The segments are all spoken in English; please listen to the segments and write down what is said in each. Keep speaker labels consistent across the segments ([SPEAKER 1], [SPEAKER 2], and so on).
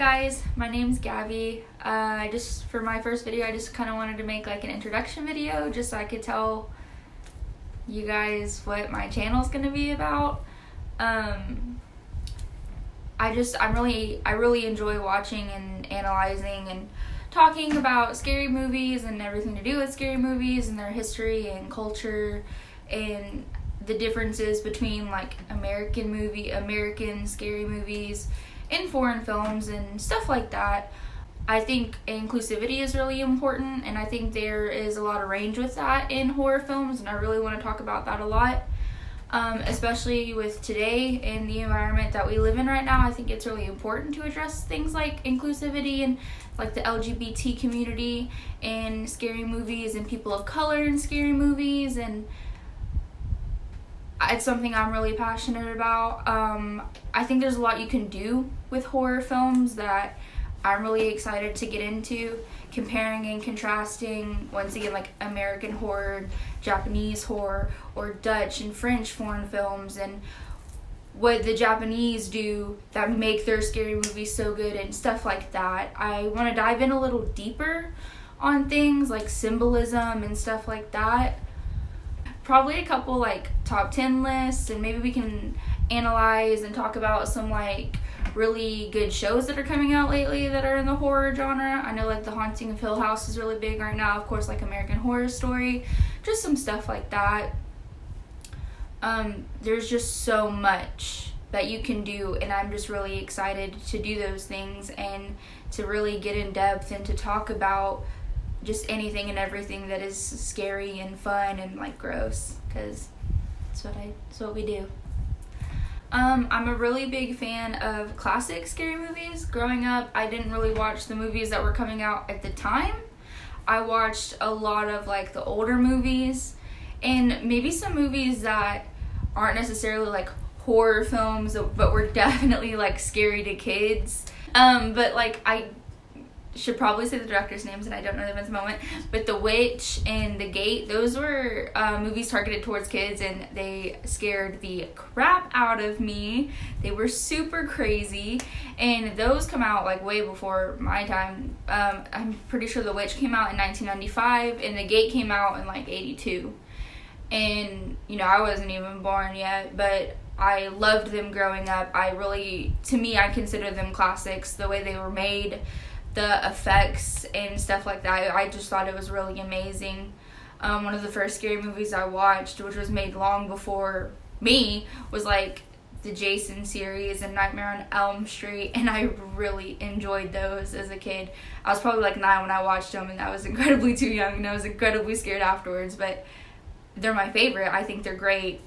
[SPEAKER 1] guys, my name's Gabby. For my first video, I just kind of wanted to make like an introduction video just so I could tell you guys what my channel's gonna be about. I really enjoy watching and analyzing and talking about scary movies and everything to do with scary movies and their history and culture and the differences between like American scary movies and foreign films and stuff like that. I think inclusivity is really important, and I think there is a lot of range with that in horror films, and I really want to talk about that a lot, especially with today and the environment that we live in right now. I think it's really important to address things like inclusivity and like the LGBT community in scary movies and people of color in scary movies, and it's something I'm really passionate about. I think there's a lot you can do with horror films that I'm really excited to get into, comparing and contrasting, once again, like American horror, Japanese horror, or Dutch and French foreign films, and what the Japanese do that make their scary movies so good and stuff like that. I want to dive in a little deeper on things like symbolism and stuff like that. Probably a couple like top 10 lists, and maybe we can analyze and talk about some like really good shows that are coming out lately that are in the horror genre. I know like The Haunting of Hill House is really big right now, of course, like American Horror Story, just some stuff like that. There's just so much that you can do, and I'm just really excited to do those things and to really get in depth and to talk about just anything and everything that is scary and fun and like gross, because that's what we do. I'm a really big fan of classic scary movies. Growing up, I didn't really watch the movies that were coming out at the time. I watched a lot of like the older movies and maybe some movies that aren't necessarily like horror films, but were definitely like scary to kids. But like I should probably say the director's names, and I don't know them at the moment, but The Witch and The Gate, those were movies targeted towards kids, and they scared the crap out of me. They were super crazy, and those come out like way before my time. I'm pretty sure The Witch came out in 1995, and The Gate came out in like 82, and you know, I wasn't even born yet, but I loved them growing up. To me, I consider them classics, the way they were made, the effects and stuff like that. I just thought it was really amazing. One of the first scary movies I watched, which was made long before me, was like the Jason series and Nightmare on Elm Street, and I really enjoyed those as a kid. I was probably like 9 when I watched them, and I was incredibly too young, and I was incredibly scared afterwards, but they're my favorite. I think they're great.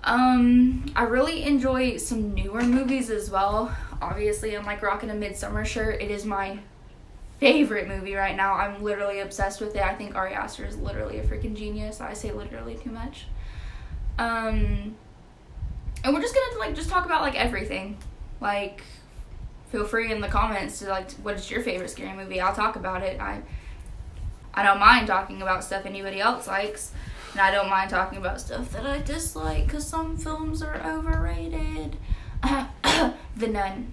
[SPEAKER 1] I really enjoy some newer movies as well. Obviously, I'm like rocking a Midsommar shirt. It is my favorite movie right now. I'm literally obsessed with it. I think Ari Aster is literally a freaking genius. I say literally too much. And we're just gonna like just talk about like everything. Like, feel free in the comments to like, what is your favorite scary movie? I'll talk about it. I don't mind talking about stuff anybody else likes. And I don't mind talking about stuff that I dislike, because some films are overrated. The Nun.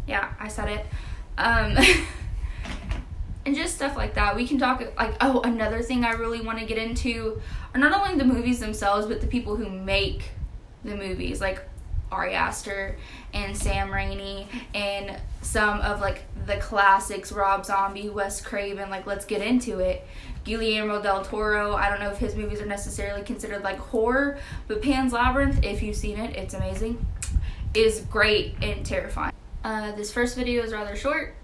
[SPEAKER 1] Yeah, I said it. And just stuff like that. We can talk, like, another thing I really want to get into are not only the movies themselves, but the people who make the movies. Like Ari Aster and Sam Raimi and some of like the classics, Rob Zombie, Wes Craven. Like, let's get into it. Guillermo del Toro, I don't know if his movies are necessarily considered like horror, but Pan's Labyrinth, if you've seen it, it's amazing, is great and terrifying. This first video is rather short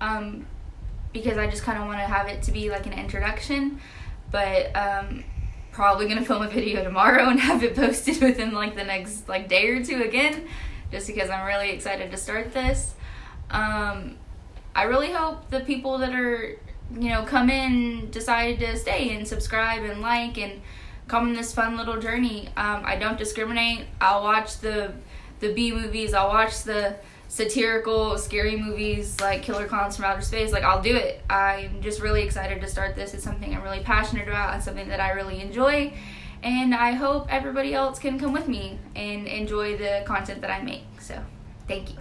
[SPEAKER 1] because I just kind of want to have it to be like an introduction, but probably gonna film a video tomorrow and have it posted within like the next like day or two again, just because I'm really excited to start this. I really hope the people that are, you know, come in, decide to stay and subscribe and like and come on this fun little journey. I don't discriminate. I'll watch the B movies. I'll watch the satirical, scary movies like Killer Clowns from Outer Space. Like, I'll do it. I'm just really excited to start this. It's something I'm really passionate about. It's something that I really enjoy. And I hope everybody else can come with me and enjoy the content that I make. So, thank you.